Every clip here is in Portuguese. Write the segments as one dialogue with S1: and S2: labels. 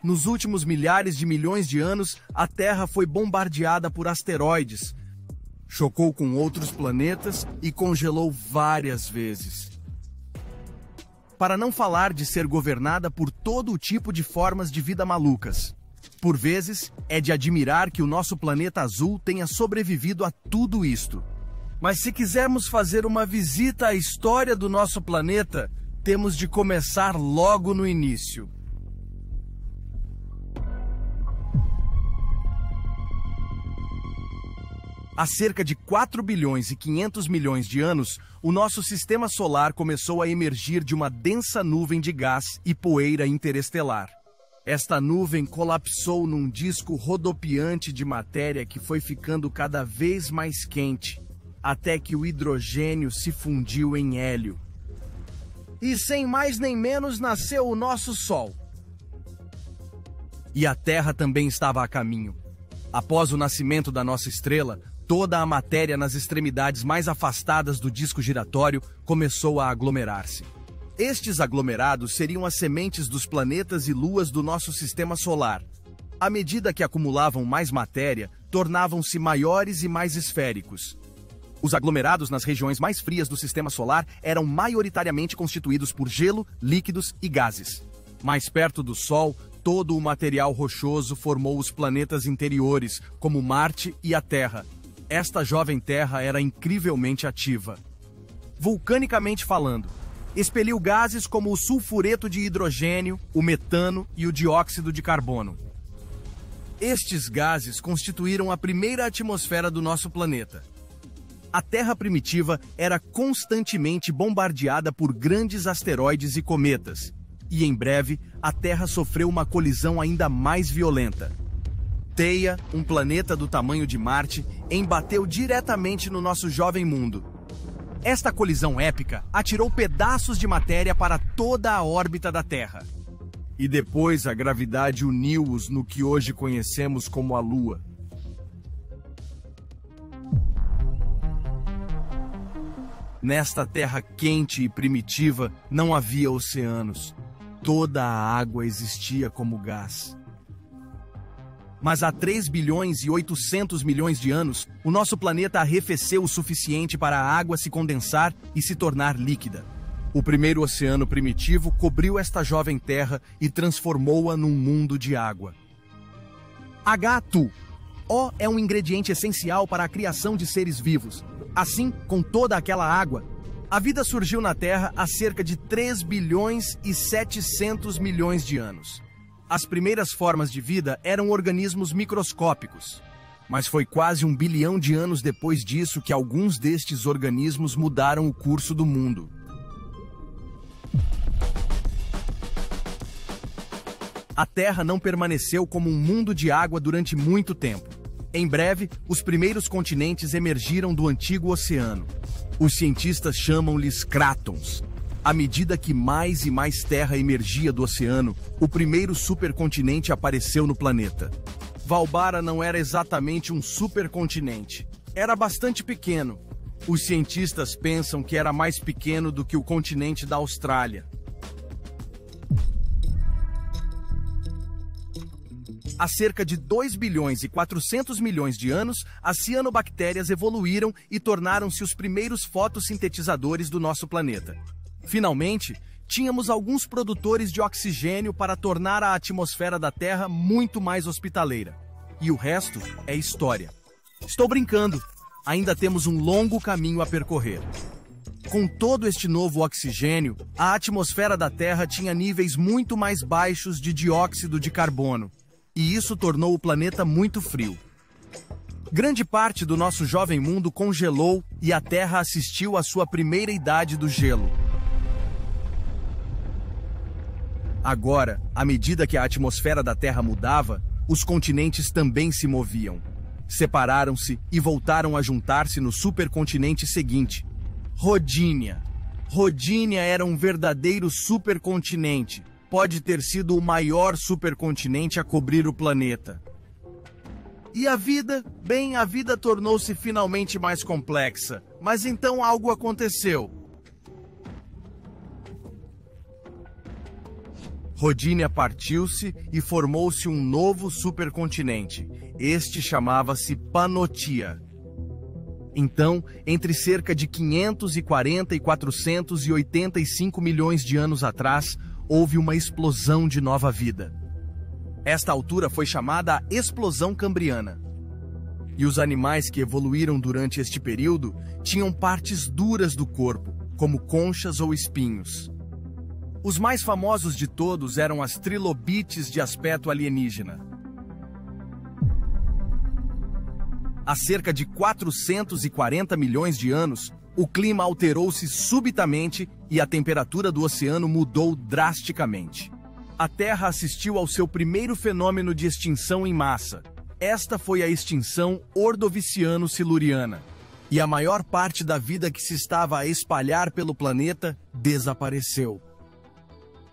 S1: Nos últimos milhares de milhões de anos, a Terra foi bombardeada por asteroides, chocou com outros planetas e congelou várias vezes. Para não falar de ser governada por todo o tipo de formas de vida malucas. Por vezes, é de admirar que o nosso planeta azul tenha sobrevivido a tudo isto. Mas se quisermos fazer uma visita à história do nosso planeta, temos de começar logo no início. Há cerca de 4 bilhões e 500 milhões de anos, o nosso sistema solar começou a emergir de uma densa nuvem de gás e poeira interestelar. Esta nuvem colapsou num disco rodopiante de matéria que foi ficando cada vez mais quente, até que o hidrogênio se fundiu em hélio. E sem mais nem menos nasceu o nosso Sol. E a Terra também estava a caminho. Após o nascimento da nossa estrela, toda a matéria nas extremidades mais afastadas do disco giratório começou a aglomerar-se. Estes aglomerados seriam as sementes dos planetas e luas do nosso sistema solar. À medida que acumulavam mais matéria, tornavam-se maiores e mais esféricos. Os aglomerados nas regiões mais frias do sistema solar eram maioritariamente constituídos por gelo, líquidos e gases. Mais perto do Sol, todo o material rochoso formou os planetas interiores, como Marte e a Terra. Esta jovem Terra era incrivelmente ativa. Vulcanicamente falando, expeliu gases como o sulfureto de hidrogênio, o metano e o dióxido de carbono. Estes gases constituíram a primeira atmosfera do nosso planeta. A Terra primitiva era constantemente bombardeada por grandes asteroides e cometas, e em breve a Terra sofreu uma colisão ainda mais violenta. Theia, um planeta do tamanho de Marte, embateu diretamente no nosso jovem mundo. Esta colisão épica atirou pedaços de matéria para toda a órbita da Terra. E depois a gravidade uniu-os no que hoje conhecemos como a Lua. Nesta Terra quente e primitiva não havia oceanos. Toda a água existia como gás. Mas há 3 bilhões e 800 milhões de anos, o nosso planeta arrefeceu o suficiente para a água se condensar e se tornar líquida. O primeiro oceano primitivo cobriu esta jovem Terra e transformou-a num mundo de água. H2O. O é um ingrediente essencial para a criação de seres vivos. Assim, com toda aquela água, a vida surgiu na Terra há cerca de 3 bilhões e 700 milhões de anos. As primeiras formas de vida eram organismos microscópicos, mas foi quase 1 bilhão de anos depois disso que alguns destes organismos mudaram o curso do mundo. A Terra não permaneceu como um mundo de água durante muito tempo. Em breve, os primeiros continentes emergiram do antigo oceano. Os cientistas chamam-lhes crátons. À medida que mais e mais terra emergia do oceano, o primeiro supercontinente apareceu no planeta. Valbara não era exatamente um supercontinente. Era bastante pequeno. Os cientistas pensam que era mais pequeno do que o continente da Austrália. Há cerca de 2 bilhões e 400 milhões de anos, as cianobactérias evoluíram e tornaram-se os primeiros fotossintetizadores do nosso planeta. Finalmente, tínhamos alguns produtores de oxigênio para tornar a atmosfera da Terra muito mais hospitaleira. E o resto é história. Estou brincando, ainda temos um longo caminho a percorrer. Com todo este novo oxigênio, a atmosfera da Terra tinha níveis muito mais baixos de dióxido de carbono, e isso tornou o planeta muito frio. Grande parte do nosso jovem mundo congelou e a Terra assistiu à sua primeira idade do gelo. Agora, à medida que a atmosfera da Terra mudava, os continentes também se moviam. Separaram-se e voltaram a juntar-se no supercontinente seguinte, Rodinia. Rodinia era um verdadeiro supercontinente. Pode ter sido o maior supercontinente a cobrir o planeta. E a vida? Bem, a vida tornou-se finalmente mais complexa. Mas então algo aconteceu. Rodínia partiu-se e formou-se um novo supercontinente. Este chamava-se Pannotia. Então, entre cerca de 540 e 485 milhões de anos atrás, houve uma explosão de nova vida. Esta altura foi chamada a Explosão Cambriana. E os animais que evoluíram durante este período tinham partes duras do corpo, como conchas ou espinhos. Os mais famosos de todos eram as trilobites de aspecto alienígena. Há cerca de 440 milhões de anos, o clima alterou-se subitamente e a temperatura do oceano mudou drasticamente. A Terra assistiu ao seu primeiro fenômeno de extinção em massa. Esta foi a extinção ordoviciano-siluriana. E a maior parte da vida que se estava a espalhar pelo planeta desapareceu.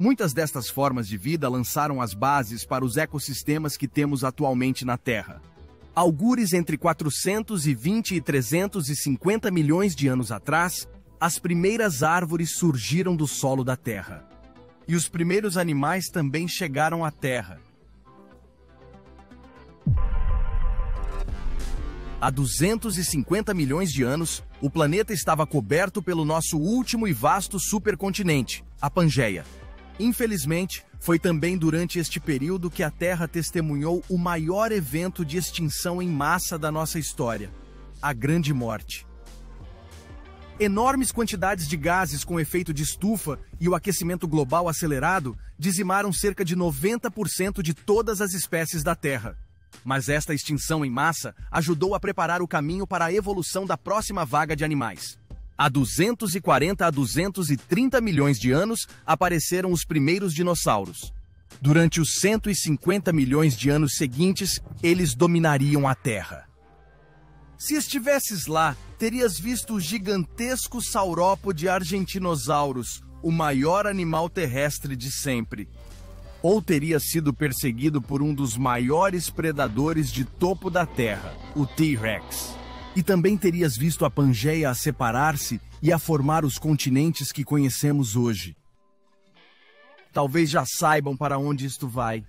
S1: Muitas destas formas de vida lançaram as bases para os ecossistemas que temos atualmente na Terra. Algures entre 420 e 350 milhões de anos atrás, as primeiras árvores surgiram do solo da Terra. E os primeiros animais também chegaram à Terra. Há 250 milhões de anos, o planeta estava coberto pelo nosso último e vasto supercontinente, a Pangeia. Infelizmente, foi também durante este período que a Terra testemunhou o maior evento de extinção em massa da nossa história, a Grande Morte. Enormes quantidades de gases com efeito de estufa e o aquecimento global acelerado dizimaram cerca de 90% de todas as espécies da Terra. Mas esta extinção em massa ajudou a preparar o caminho para a evolução da próxima vaga de animais. Há 240 a 230 milhões de anos, apareceram os primeiros dinossauros. Durante os 150 milhões de anos seguintes, eles dominariam a Terra. Se estivesses lá, terias visto o gigantesco saurópode Argentinosaurus, o maior animal terrestre de sempre. Ou terias sido perseguido por um dos maiores predadores de topo da Terra, o T-Rex. E também terias visto a Pangeia a separar-se e a formar os continentes que conhecemos hoje. Talvez já saibam para onde isto vai.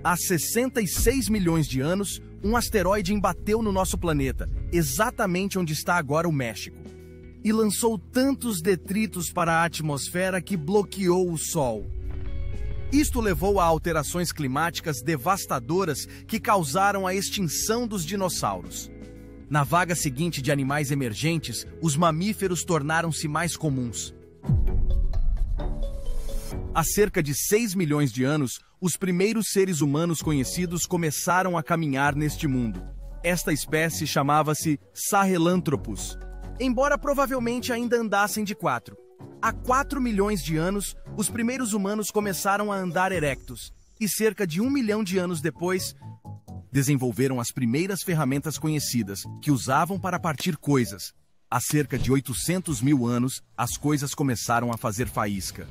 S1: Há 66 milhões de anos, um asteroide embateu no nosso planeta, exatamente onde está agora o México, e lançou tantos detritos para a atmosfera que bloqueou o Sol. Isto levou a alterações climáticas devastadoras que causaram a extinção dos dinossauros. Na vaga seguinte de animais emergentes, os mamíferos tornaram-se mais comuns. Há cerca de 6 milhões de anos, os primeiros seres humanos conhecidos começaram a caminhar neste mundo. Esta espécie chamava-se Sahelanthropus, embora provavelmente ainda andassem de quatro. Há 4 milhões de anos, os primeiros humanos começaram a andar erectos, e cerca de 1 milhão de anos depois, desenvolveram as primeiras ferramentas conhecidas, que usavam para partir coisas. Há cerca de 800 mil anos, as coisas começaram a fazer faísca.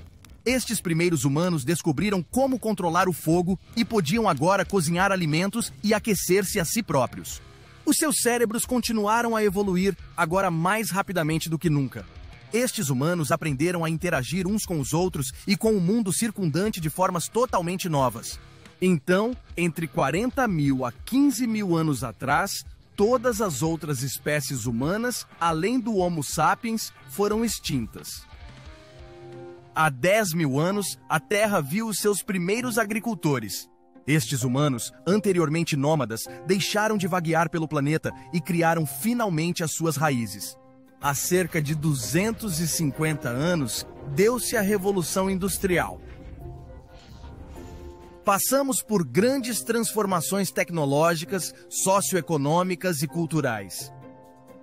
S1: Estes primeiros humanos descobriram como controlar o fogo e podiam agora cozinhar alimentos e aquecer-se a si próprios. Os seus cérebros continuaram a evoluir, agora mais rapidamente do que nunca. Estes humanos aprenderam a interagir uns com os outros e com o mundo circundante de formas totalmente novas. Então, entre 40 mil a 15 mil anos atrás, todas as outras espécies humanas, além do Homo sapiens, foram extintas. Há 10 mil anos, a Terra viu os seus primeiros agricultores. Estes humanos, anteriormente nômadas, deixaram de vaguear pelo planeta e criaram finalmente as suas raízes. Há cerca de 250 anos, deu-se a Revolução Industrial. Passamos por grandes transformações tecnológicas, socioeconômicas e culturais.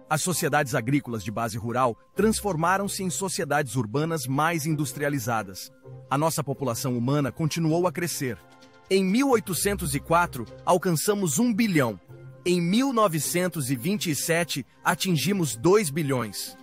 S1: As sociedades agrícolas de base rural transformaram-se em sociedades urbanas mais industrializadas. A nossa população humana continuou a crescer. Em 1804, alcançamos 1 bilhão. Em 1927, atingimos 2 bilhões.